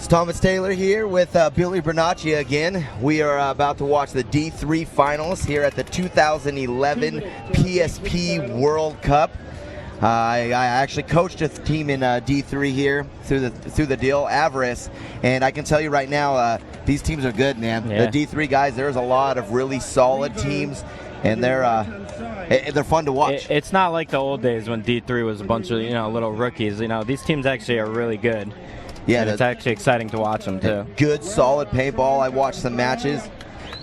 It's Thomas Taylor here with Billy Bernacci again. We are about to watch the D3 finals here at the 2011 PSP World Cup. I actually coached a team in D3 here through the deal, Avarice, and I can tell you right now, these teams are good, man. Yeah. The D3 guys, there's a lot of really solid teams, and they're fun to watch. It's not like the old days when D3 was a bunch of little rookies. These teams actually are really good. Yeah, and it's actually exciting to watch them too. Good, solid paintball. I watched some matches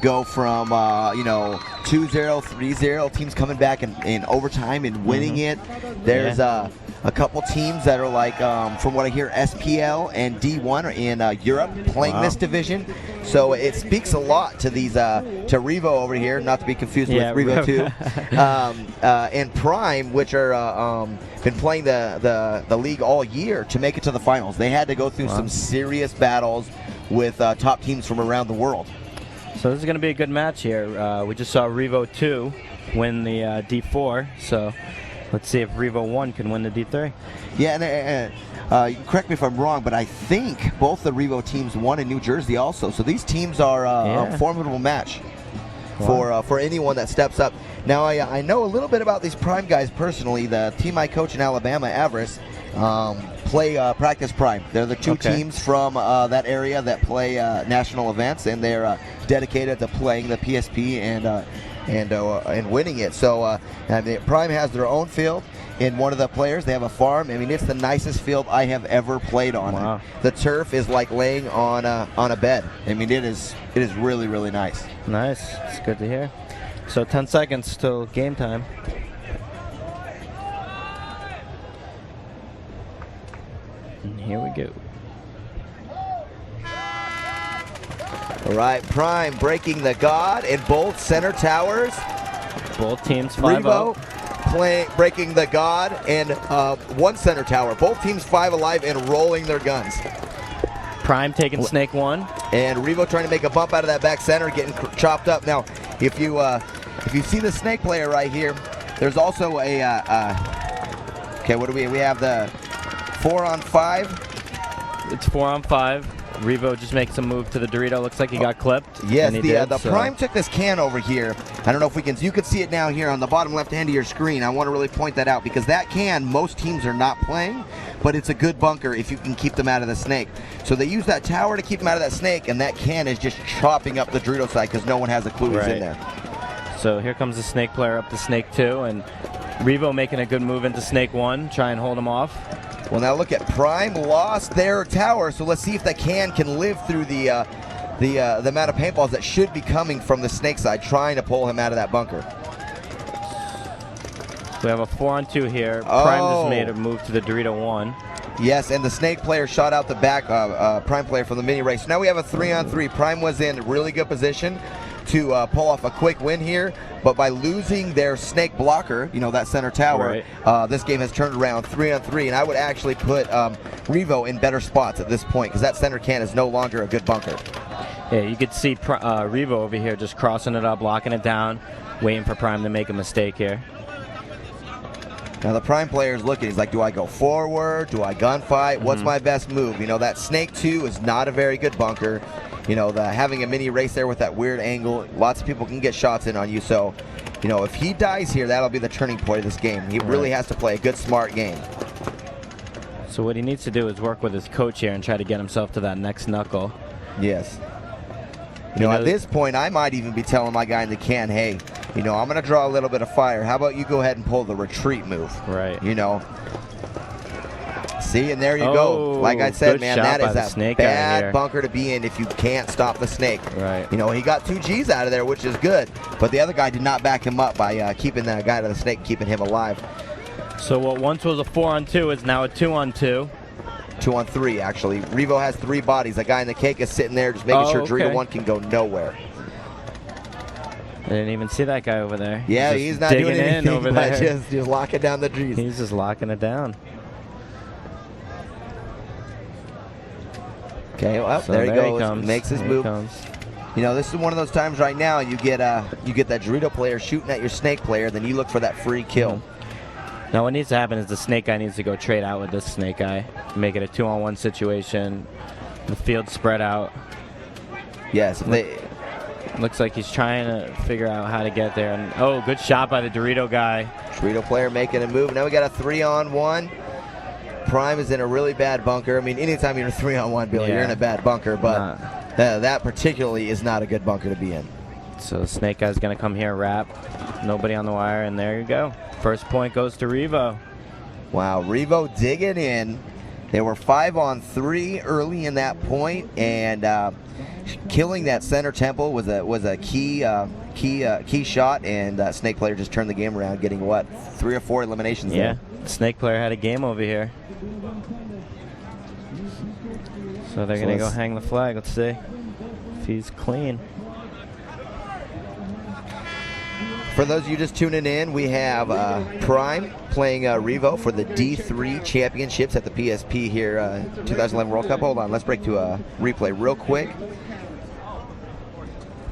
go from 2-0, 3-0, teams coming back in overtime and winning it. There's a couple teams that are like, from what I hear, SPL and D1 are in Europe playing this division. So it speaks a lot to these to Revo over here, not to be confused with Revo 2, and Prime, which are been playing the league all year to make it to the finals. They had to go through some serious battles with top teams from around the world. So this is going to be a good match here. We just saw Revo 2 win the D4, so let's see if Revo 1 can win the D3. Yeah, and correct me if I'm wrong, but I think both the Revo teams won in New Jersey also. So these teams are a formidable match for anyone that steps up. Now, I know a little bit about these Prime guys personally. The team I coach in Alabama, Avarice, play practice Prime. They're the two teams from that area that play national events, and they're dedicated to playing the PSP and winning it. So Prime has their own field. In one of the players, they have a farm. I mean, it's the nicest field I have ever played on. Wow. The turf is like laying on a bed. I mean, it is really, really nice. Nice. It's good to hear. So 10 seconds till game time. And here we go. All right, Prime breaking the God in both center towers. Both teams 5-0. 5-0. Breaking the God and one center tower. Both teams 5 alive and rolling their guns. Prime taking Snake 1. And Revo trying to make a bump out of that back center, getting chopped up. Now, if you see the Snake player right here, there's also a okay. What do we have? The 4-on-5. It's 4-on-5. Revo just makes a move to the Dorito. Looks like he got clipped. Yes, the Prime took this can over here. I don't know if you can see it now here on the bottom left hand of your screen. I want to really point that out because that can, most teams are not playing, but it's a good bunker if you can keep them out of the Snake. So they use that tower to keep them out of that Snake, and that can is just chopping up the Dorito side because no one has a clue who's in there. So here comes the Snake player up to Snake 2, and Revo making a good move into Snake 1, try and hold him off. Well, now look at Prime lost their tower, so let's see if that can live through the amount of paintballs that should be coming from the Snake side, trying to pull him out of that bunker. We have a 4-on-2 here. Prime just made a move to the Dorito 1. Yes, and the Snake player shot out the back, Prime player from the mini race. Now we have a 3-on-3. Prime was in really good position to pull off a quick win here, but by losing their Snake blocker, that center tower, this game has turned around 3-on-3, and I would actually put Revo in better spots at this point because that center can is no longer a good bunker. Yeah, you could see Revo over here just crossing it up, locking it down, waiting for Prime to make a mistake here. Now the Prime player is looking, he's like, do I go forward? Do I gunfight? What's my best move? That Snake 2 is not a very good bunker. Having a mini race there with that weird angle, lots of people can get shots in on you. So, if he dies here, that'll be the turning point of this game. He really has to play a good, smart game. So what he needs to do is work with his coach here and try to get himself to that next knuckle. Yes. At this point, I might even be telling my guy in the can, hey, I'm going to draw a little bit of fire. How about you go ahead and pull the retreat move? Right. See, and there you go. Like I said, man, that is a bad bunker to be in if you can't stop the Snake. Right. He got 2 Gs out of there, which is good. But the other guy did not back him up by keeping that guy to the Snake, keeping him alive. So what once was a 4-on-2 is now a 2-on-2. 2-on-3, actually. Revo has 3 bodies. That guy in the cake is sitting there just making sure Dorito 1 can go nowhere. I didn't even see that guy over there. Yeah, he's not doing anything over but there. just locking down the Gs. He's just locking it down. Okay, well, So there he goes. comes. Makes his move. This is one of those times right now you get that Dorito player shooting at your Snake player, then you look for that free kill. Now what needs to happen is the Snake guy needs to go trade out with this Snake guy, make it a 2-on-1 situation, the field spread out. Yes, Looks like he's trying to figure out how to get there. And oh, good shot by the Dorito guy. Dorito player making a move. Now we got a 3-on-1. Prime is in a really bad bunker. I mean, anytime you're 3-on-1, Billy, you're in a bad bunker, but that particularly is not a good bunker to be in. So the Snake guy's going to come here, wrap. Nobody on the wire, and there you go. First point goes to Revo. Wow, Revo digging in. They were 5-on-3 early in that point, and killing that center temple was a key shot, and Snake player just turned the game around, getting what, 3 or 4 eliminations there. The Snake player had a game over here. So they're going to go hang the flag. Let's see if he's clean. For those of you just tuning in, we have Prime playing Revo for the D3 championships at the PSP here, 2011 World Cup. Hold on, let's break to a replay real quick.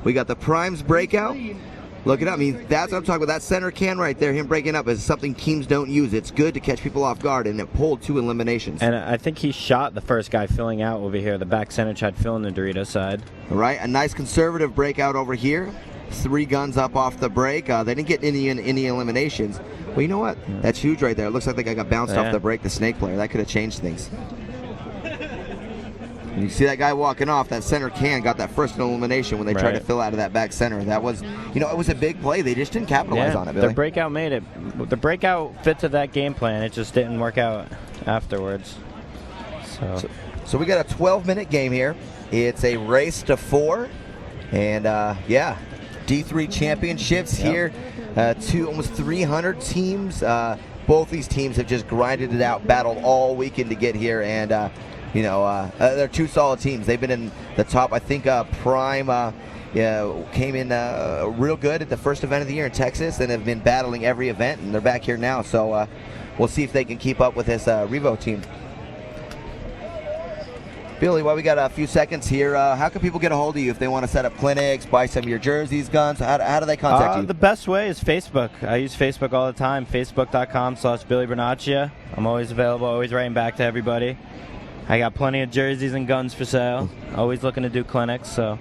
We got the Prime's breakout. Look it up. I mean, that's what I'm talking about. That center can right there, him breaking up, is something teams don't use. It's good to catch people off guard, and it pulled 2 eliminations. And I think he shot the first guy filling out over here. The back center tried filling the Dorito side. All right, a nice conservative breakout over here. 3 guns up off the break. They didn't get any eliminations. Well, you know what? That's huge right there. It looks like the guy got bounced off the break, the Snake player. That could have changed things. And you see that guy walking off, that center can got that first elimination when they tried to fill out of that back center. That was, it was a big play. They just didn't capitalize on it, Billy. The breakout made it. The breakout fit to that game plan. It just didn't work out afterwards. So we got a 12-minute game here. It's a race to 4. And, D3 championships here. Almost 300 teams. Both these teams have just grinded it out, battled all weekend to get here, and they're 2 solid teams. They've been in the top. I think Prime came in real good at the first event of the year in Texas, and have been battling every event, and they're back here now. So we'll see if they can keep up with this Revo team. Billy, while we got a few seconds here, how can people get a hold of you if they want to set up clinics, buy some of your jerseys, guns? How do they contact you? The best way is Facebook. I use Facebook all the time, facebook.com/Billy Bernaccia. I'm always available, always writing back to everybody. I got plenty of jerseys and guns for sale. Always looking to do clinics, so.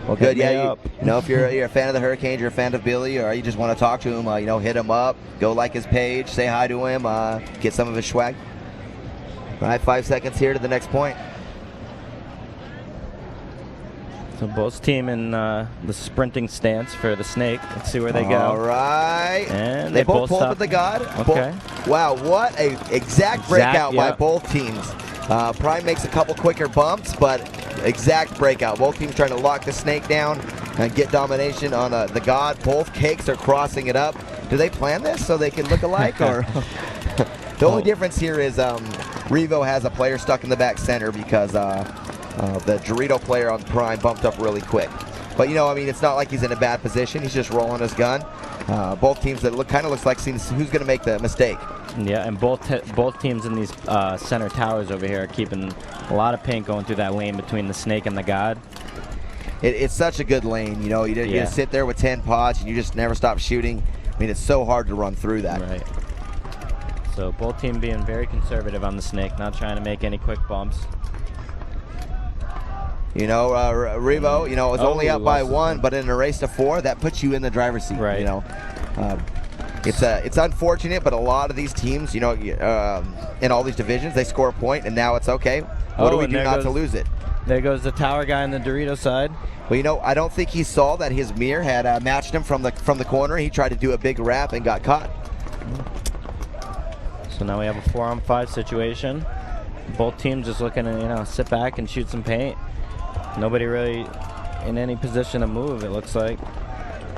Well, good. Yeah, if you're a fan of the Hurricanes, you're a fan of Billy, or you just want to talk to him, hit him up, go like his page, say hi to him, get some of his swag. All right, 5 seconds here to the next point. So both team in the sprinting stance for the Snake. Let's see where they go. All right. And they both pulled with the God. Okay. Wow, what a exact breakout by both teams. Prime makes a couple quicker bumps, but exact breakout. Both teams trying to lock the Snake down and get domination on the God. Both cakes are crossing it up. Do they plan this so they can look alike? Or the only difference here is Revo has a player stuck in the back center because the Dorito player on Prime bumped up really quick. But it's not like he's in a bad position. He's just rolling his gun. Both teams that kind of looks like seeing who's going to make the mistake. Yeah, and both teams in these center towers over here are keeping a lot of paint going through that lane between the Snake and the God. It's such a good lane. You just sit there with 10 pods and you just never stop shooting. I mean, it's so hard to run through that. Right. So both teams being very conservative on the Snake, not trying to make any quick bumps. Revo, was only up by 1, but in a race to 4, that puts you in the driver's seat. Right. It's unfortunate, but a lot of these teams, in all these divisions, they score a point, and now it's okay. What do we do not to lose it? There goes the tower guy on the Dorito side. Well, I don't think he saw that his mirror had matched him from the corner. He tried to do a big wrap and got caught. So now we have a 4-on-5 situation. Both teams just looking to sit back and shoot some paint. Nobody really in any position to move, it looks like.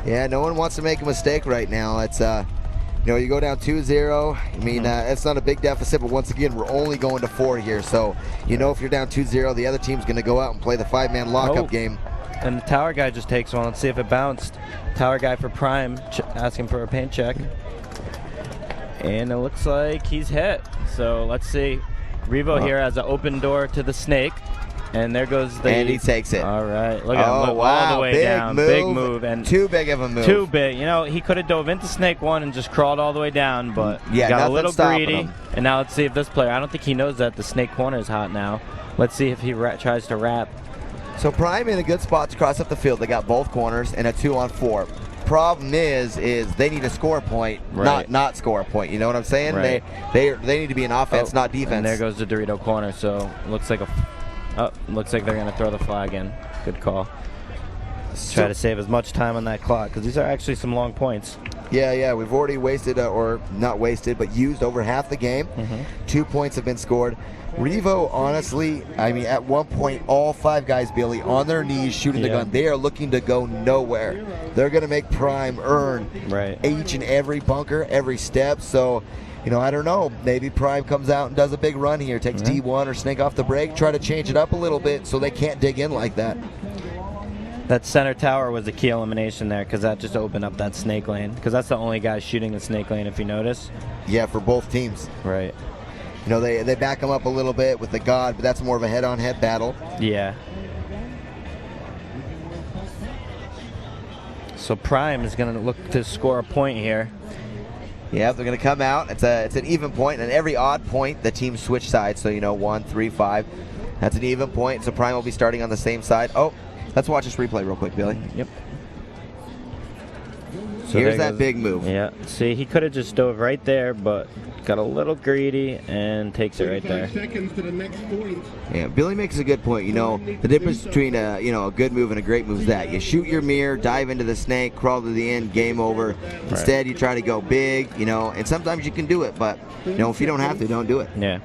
Yeah, no one wants to make a mistake right now. It's you go down 2-0. I mean, it's not a big deficit, but once again, we're only going to 4 here. So if you're down 2-0, the other team's going to go out and play the 5-man lockup game. And the tower guy just takes one. Let's see if it bounced. Tower guy for Prime asking for a paint check. And it looks like he's hit. So let's see Revo here has an open door to the snake. And there goes the... And he takes it. All right. Look at him. Look, Wow. All the way Big down. move. Big move. And too big of a move. Too big. You know, he could have dove into snake 1 and just crawled all the way down, but yeah, got a little greedy. Him. And now let's see if this player... I don't think he knows that the snake corner is hot now. Let's see if he tries to wrap. So Prime in a good spot to cross up the field. They got both corners and a 2-on-4. Problem is they need to score a point, not score a point. You know what I'm saying? Right. They need to be an offense, not defense. And there goes the Dorito corner. So looks like looks like they're gonna throw the flag in. Good call. Try to save as much time on that clock because these are actually some long points. Yeah. We've already wasted, or not wasted, but used over half the game. 2 points have been scored. Revo, honestly, I mean, at one point, all 5 guys, Billy, on their knees shooting the gun. They are looking to go nowhere. They're going to make Prime earn each and every bunker, every step. So, you know, I don't know. Maybe Prime comes out and does a big run here, takes D1 or snake off the break, try to change it up a little bit so they can't dig in like that. That center tower was a key elimination there because that just opened up that snake lane because that's the only guy shooting the snake lane, if you notice. Yeah, for both teams. Right. You know, they back them up a little bit with the God, but that's more of a head-on-head battle. Yeah. So Prime is going to look to score a point here. Yeah, they're going to come out. It's an even point, and every odd point, the teams switch sides. So, you know, 1, 3, 5. That's an even point, so Prime will be starting on the same side. Oh, let's watch this replay real quick, Billy. Yep. So here's that big move. Yeah. See, he could have just dove right there, but got a little greedy and takes it right there. Seconds to the next point. Yeah, Billy makes a good point. You know, the difference between a good move and a great move is that you shoot your mirror, dive into the snake, crawl to the end, game over. Instead, you try to go big. You know, and sometimes you can do it, but you know, if you don't have to, don't do it. Yeah.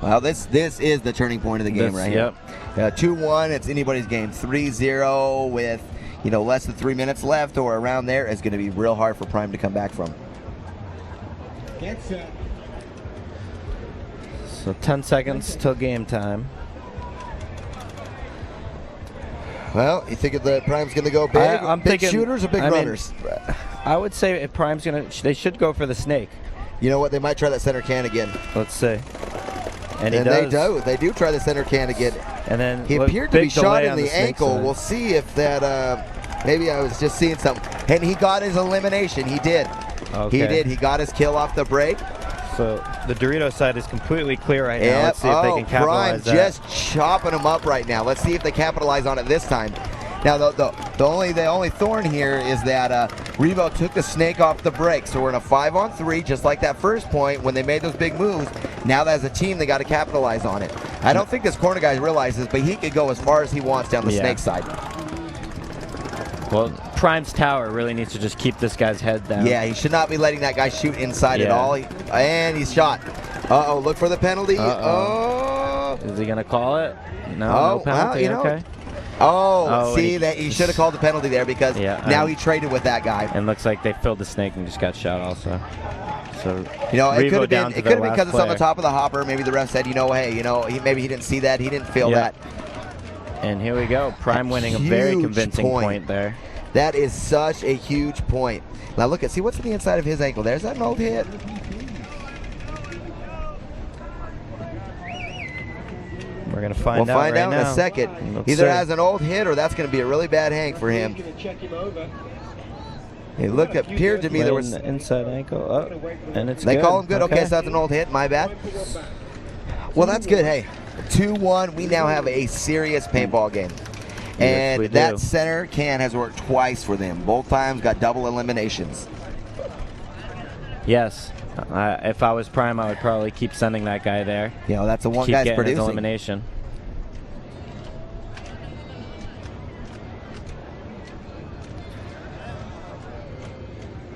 Well, this is the turning point of the game here. 2-1, it's anybody's game. 3-0 with, you know, less than 3 minutes left or around there is going to be real hard for Prime to come back from. Get set. So 10 seconds till game time. Well, you think the Prime's going to go big? I'm big thinking shooters or big runners? I would say if Prime's they should go for the snake. You know what? They might try that center can again. Let's see. And they do try the center can again. And then he appeared to be shot in the ankle. We'll see if that. Maybe I was just seeing something. And he got his elimination. He did. Okay. He did. He got his kill off the break. So the Dorito side is completely clear right now. Let's see if they can capitalize Prime just chopping them up right now. Let's see if they capitalize on it this time. Now the only thorn here is that Revo took the snake off the break, so we're in a 5-on-3, just like that first point when they made those big moves. Now as a team, they got to capitalize on it. I don't think this corner guy realizes, but he could go as far as he wants down the snake side. Well, Prime's tower really needs to just keep this guy's head down. Yeah, he should not be letting that guy shoot inside at all. And he's shot. Uh-oh, look for the penalty. Oh. Is he going to call it? No, no penalty. Well, okay. See that he should have called the penalty there because now he traded with that guy. And looks like they filled the snake and just got shot also. So you know, it could have been because it's on the player. top of the hopper. Maybe the ref said, maybe he didn't see that, he didn't feel that. And here we go, Prime winning a very convincing point there. That is such a huge point. Now look see what's on the inside of his ankle. There's that old hit. We're going to find out We'll find out in a second. Either has an old hit or that's going to be a really bad hang for him. It appeared to me there was the inside ankle. And it's They good. call him good. Okay, so that's an old hit. My bad. Well, that's good. Hey, 2-1. We now have a serious paintball game. And that center can has worked twice for them. Both times got double eliminations. Yes. If I was Prime, I would probably keep sending that guy there. You know, that's the one keep guy's getting producing. His elimination.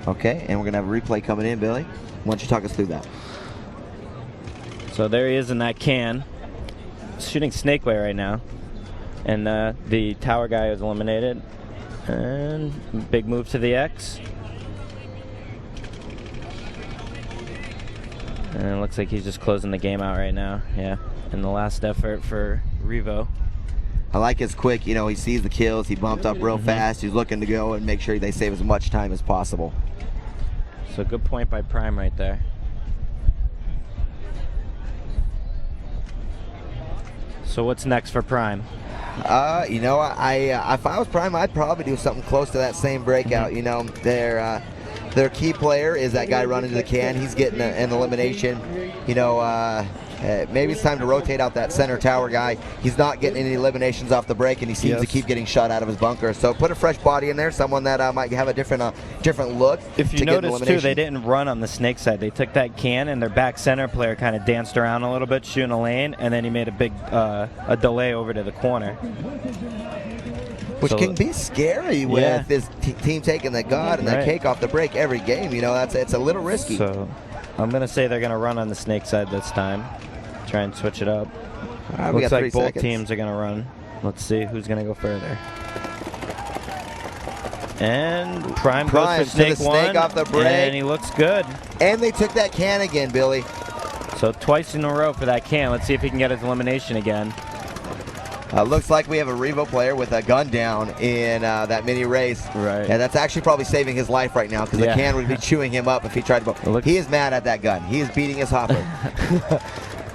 Okay, and we're going to have a replay coming in, Billy. Why don't you talk us through that? So there he is in that can. Shooting snakeway right now. And the tower guy is eliminated. And big move to the X. And it looks like he's just closing the game out right now. Yeah. In the last effort for Revo. I like his quick, you know, he sees the kills, he bumped up real fast, he's looking to go and make sure they save as much time as possible. So good point by Prime right there. So what's next for Prime? You know, if I was Prime, I'd probably do something close to that same breakout. You know, their key player is that guy running to the can. He's getting an elimination. You know, maybe it's time to rotate out that center tower guy. He's not getting any eliminations off the break, and he seems to keep getting shot out of his bunker. So put a fresh body in there, someone that might have a different look. If you notice too, they didn't run on the snake side. They took that can, and their back center player kind of danced around a little bit, shooting a lane, and then he made a big a delay over to the corner. Which can be scary with this team taking the god and that cake off the break every game. You know, it's a little risky. So I'm going to say they're going to run on the snake side this time. Try and switch it up. Looks like both teams are going to run. Let's see who's going to go further. And Prime goes for snake one, off the break. And he looks good. And they took that can again, Billy. So twice in a row for that can. Let's see if he can get his elimination again. Looks like we have a Revo player with a gun down in that mini race. Right. And that's actually probably saving his life right now because the can would be chewing him up if he tried to. He is mad at that gun. He is beating his hopper.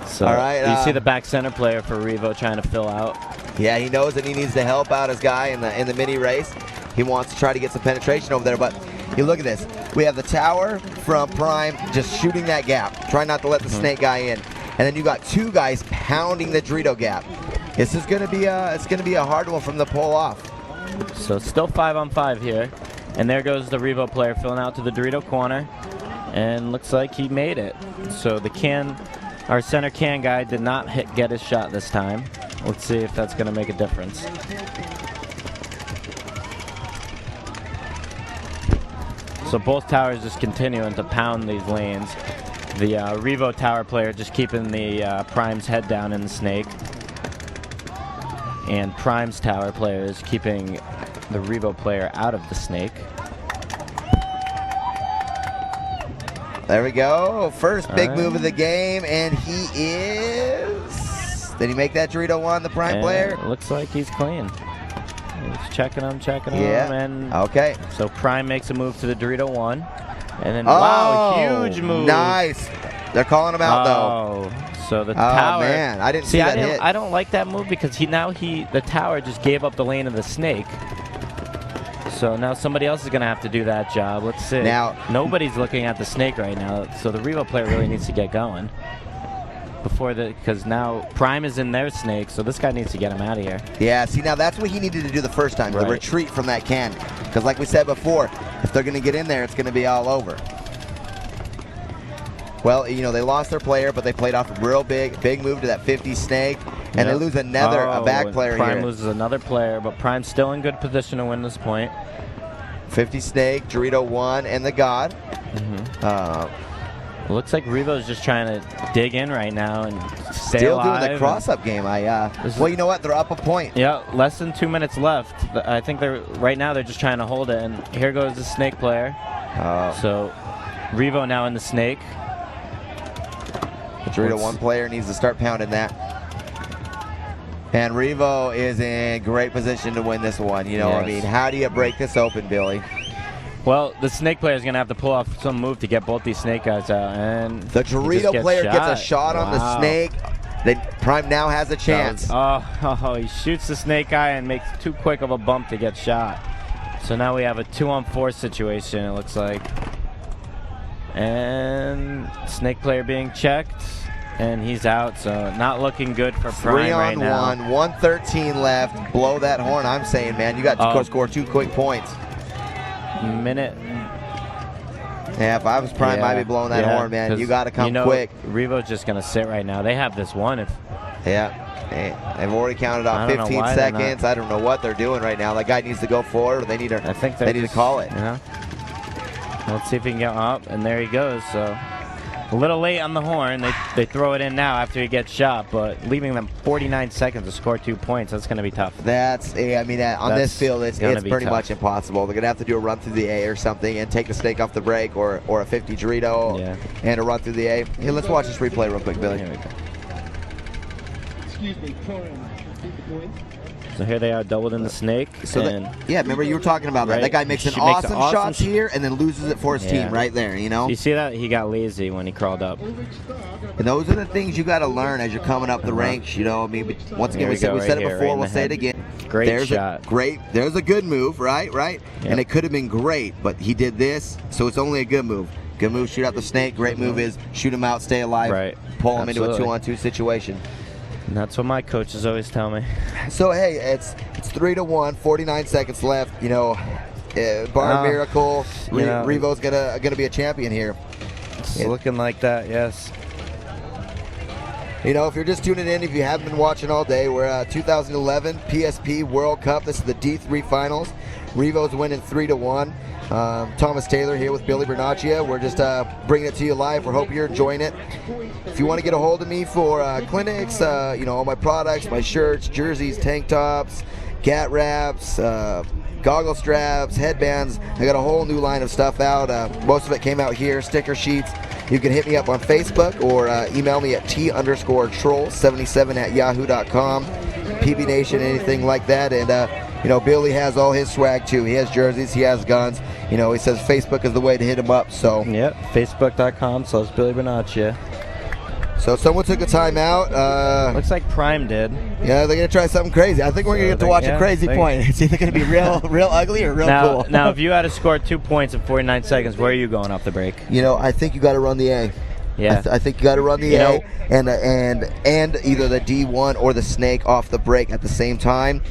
So all right, you see the back center player for Revo trying to fill out. Yeah, he knows that he needs to help out his guy in the mini race. He wants to try to get some penetration over there, but you look at this. We have the tower from Prime just shooting that gap, trying not to let the snake guy in, and then you got two guys pounding the Dorito gap. This is going to be a hard one from the pull off. So still 5-on-5 here, and there goes the Revo player filling out to the Dorito corner, and looks like he made it. So our center can guy did not get his shot this time. Let's see if that's going to make a difference. So both towers just continuing to pound these lanes. The Revo tower player just keeping the Prime's head down in the snake. And Prime's tower player is keeping the Revo player out of the snake. There we go. First big move of the game, and he is... Did he make that Dorito one, the Prime player? Looks like he's clean. He's checking him, and okay. So Prime makes a move to the Dorito one, and then wow, huge move. Nice. They're calling him out though. So the tower. Oh man, I didn't see that hit. I don't like that move because the tower just gave up the lane of the snake. So now somebody else is going to have to do that job. Let's see. Now nobody's looking at the snake right now, so the Revo player really needs to get going. Because now Prime is in their snake, so this guy needs to get him out of here. Yeah, see, now that's what he needed to do the first time, the retreat from that can. Because like we said before, if they're going to get in there, it's going to be all over. Well, you know, they lost their player, but they played off a real big move to that 50 snake, and they lose a back player Prime here. Loses another player, but Prime's still in good position to win this point. 50 snake, Dorito 1, and the God. Looks like Revo's just trying to dig in right now and stay still alive. Doing the cross-up game. Well, you know what? They're up a point. Yeah, less than 2 minutes left. I think right now they're just trying to hold it. And here goes the snake player. So Revo now in the snake. The Dorito 1 player needs to start pounding that. And Revo is in great position to win this one. You know, I mean, how do you break this open, Billy? Well, the snake player is going to have to pull off some move to get both these snake guys out. And the Dorito player gets a shot on the snake. Prime now has a chance. He shoots the snake guy and makes too quick of a bump to get shot. So now we have a 2-on-4 situation, it looks like. And snake player being checked. And he's out, so not looking good for Prime right now. 3-on-1, 113 left. Blow that horn, I'm saying, man. You got to score 2 quick points. Minute. Yeah, if I was Prime, I'd be blowing that horn, man. You got to come quick. Revo's just going to sit right now. They have this one. They've already counted off 15 seconds. I don't know what they're doing right now. That guy needs to go forward. They need to call it. Yeah. Let's see if he can get up, and there he goes. So a little late on the horn. They throw it in now after he gets shot, but leaving them 49 seconds to score 2 points, that's going to be tough. On this field, it's pretty much impossible. They're going to have to do a run through the A or something and take the snake off the break or a 50 Dorito and a run through the A. Hey, let's watch this replay real quick, Billy. Excuse me, Prime. So here they are, doubled in the snake. So yeah, remember you were talking about that. Right. That guy makes an awesome shots here and then loses it for his team right there, you know? You see that? He got lazy when he crawled up. And those are the things you got to learn as you're coming up the ranks, you know? I mean, once again, we said it before, we'll say it again. Great shot. There's a good move, right? Yep. And it could have been great, but he did this, so it's only a good move. Good move, shoot out the snake. Great move is shoot him out, stay alive, pull him into a 2-on-2 situation. And that's what my coaches always tell me. So hey, it's 3-1, 49 seconds left. You know, bar miracle, Revo's gonna be a champion here. It's looking like that, yes. You know, if you're just tuning in, if you haven't been watching all day, we're at 2011 PSP World Cup. This is the D3 finals. Revo's winning 3-1. Thomas Taylor here with Billy Bernaccia. We're just bringing it to you live. We hope you're enjoying it. If you want to get a hold of me for clinics, you know, all my products, my shirts, jerseys, tank tops, gat wraps, goggle straps, headbands. I got a whole new line of stuff out. Most of it came out here, sticker sheets. You can hit me up on Facebook or email me at t_troll77@yahoo.com. PB Nation, anything like that. And you know, Billy has all his swag too. He has jerseys, he has guns. You know, he says Facebook is the way to hit him up. So yep, facebook.com/Billy Bernaccia. So someone took a timeout. Looks like Prime did. Yeah, they're gonna try something crazy. I think we're gonna get to watch a crazy point. It's either gonna be real ugly or real cool. Now, if you had to score 2 points in 49 seconds, where are you going off the break? You know, I think you got to run the A. Yeah, I think you got to run the A and either the D1 or the snake off the break at the same time,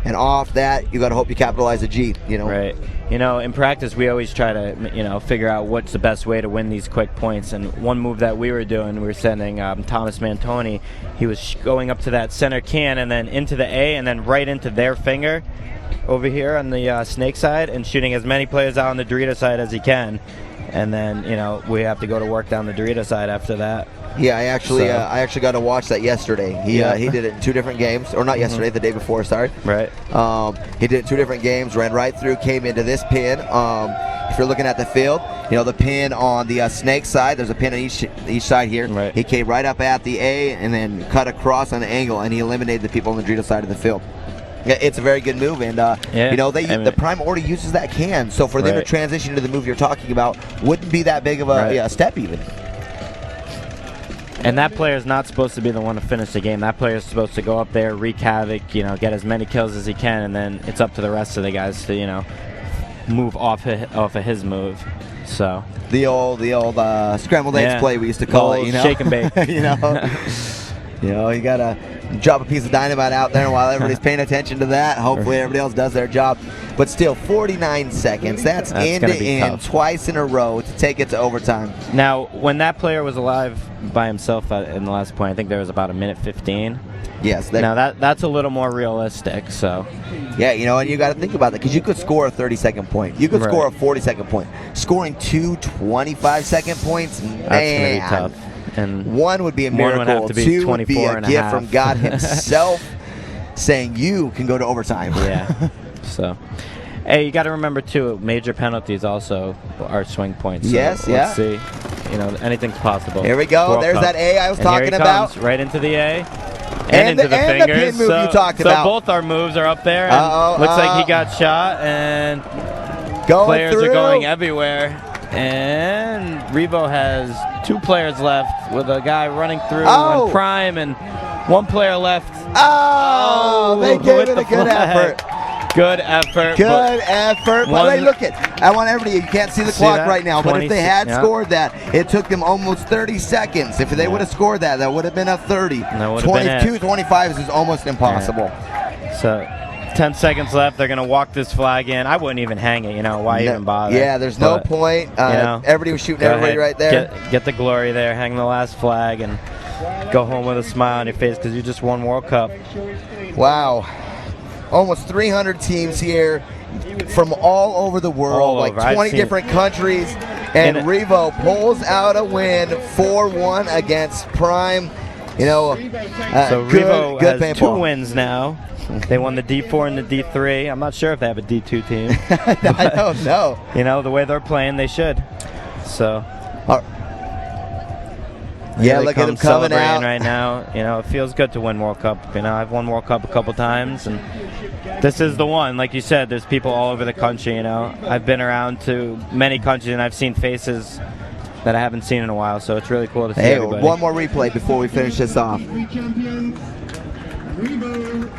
and off that you got to hope you capitalize the G. You know, right? You know, in practice we always try to figure out what's the best way to win these quick points. And one move that we were doing, we were sending Thomas Mantoni. He was going up to that center can and then into the A and then right into their finger over here on the snake side and shooting as many players out on the Dorito side as he can. And then, you know, we have to go to work down the Dorito side after that. Yeah, I actually got to watch that yesterday. He did it in 2 different games, or not yesterday, the day before. Sorry. Right. He did it in 2 different games. Ran right through, came into this pin. If you're looking at the field, you know the pin on the snake side. There's a pin on each side here. Right. He came right up at the A and then cut across on the angle, and he eliminated the people on the Dorito side of the field. Yeah, it's a very good move, and you know the Prime already uses that can, so for them to transition to the move you're talking about wouldn't be that big of a step even. And that player is not supposed to be the one to finish the game. That player is supposed to go up there, wreak havoc, you know, get as many kills as he can, and then it's up to the rest of the guys to, you know, move off of his move. So the old scrambled eggs play we used to call it, you know, shake and bake. You know, you gotta drop a piece of dynamite out there while everybody's paying attention to that. Hopefully everybody else does their job. But still, 49 seconds. That's end to end, twice in a row to take it to overtime. Now, when that player was alive by himself in the last point, I think there was about 1:15. Yes. Now that's a little more realistic. So. Yeah, you know, and you got to think about that because you could score a 30-second point. You could score a 40-second point. Scoring 2 25-second points, man. That's gonna be tough. And one would be a miracle. 2 would be a gift from God himself saying you can go to overtime. Yeah. So, hey, you got to remember too, major penalties also are swing points. So let's see. You know, anything's possible. Here we go. There's that A I was talking about. Right into the A. And into the fingers. The pin move you talked about. So both our moves are up there. And looks like he got shot, and players are going everywhere. And Revo has 2 players left with a guy running through on Prime and 1 player left. They gave it a good effort. Good effort. Good effort. But hey, look I want everybody, you can't see the clock right now, but if they had scored that, it took them almost 30 seconds. If they would have scored that, that would have been a 30. 22, 25 is almost impossible. So 10 seconds left. They're going to walk this flag in. I wouldn't even hang it. You know, why even bother? Yeah, there's no point. You know, everybody was shooting everybody right there. Get the glory there. Hang the last flag and go home with a smile on your face because you just won World Cup. Wow. Almost 300 teams here from all over the world, like 20 different countries. And Revo pulls out a win 4-1 against Prime. You know, so Revo has 2 wins now. They won the D4 and the D3. I'm not sure if they have a D2 team. I don't know. You know, the way they're playing, they should. So. Yeah, Here look they at come him coming celebrating out. right now. You know, it feels good to win World Cup. You know, I've won World Cup a couple times, and this is the one. Like you said, there's people all over the country. You know, I've been around to many countries, and I've seen faces that I haven't seen in a while. So it's really cool to see everybody. One more replay before we finish this off. Champions, Revo.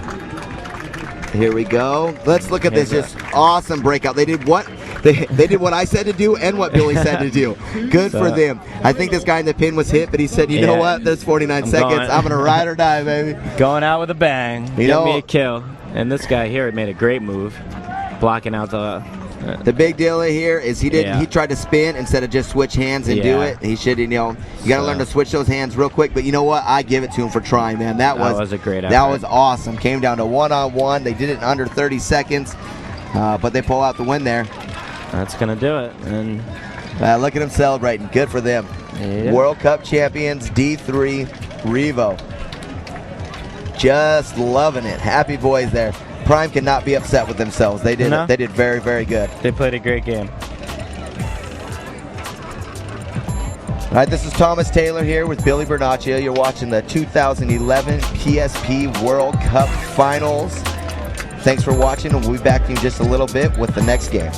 Here we go. Let's look at this. Just awesome breakout. They did what? They did what I said to do and what Billy said to do. Good for them. I think this guy in the pin was hit, but he said, you know what? There's 49 seconds. I'm going to ride or die, baby. Going out with a bang. You Get know, me a kill. And this guy here made a great move, blocking out the big deal here is he didn't. He tried to spin instead of just switch hands and do it. He should, you know, you got to learn to switch those hands real quick. But you know what? I give it to him for trying, man. That was a great effort. That was awesome. Came down to one-on-one. They did it in under 30 seconds, but they pull out the win there. That's gonna do it. And look at him celebrating. Good for them. Yeah. World Cup champions D3 Revo. Just loving it. Happy boys there. Prime cannot be upset with themselves. They did. No. They did very, very good. They played a great game. All right, this is Thomas Taylor here with Billy Bernaccia. You're watching the 2011 PSP World Cup Finals. Thanks for watching, and we'll be back to you in just a little bit with the next game.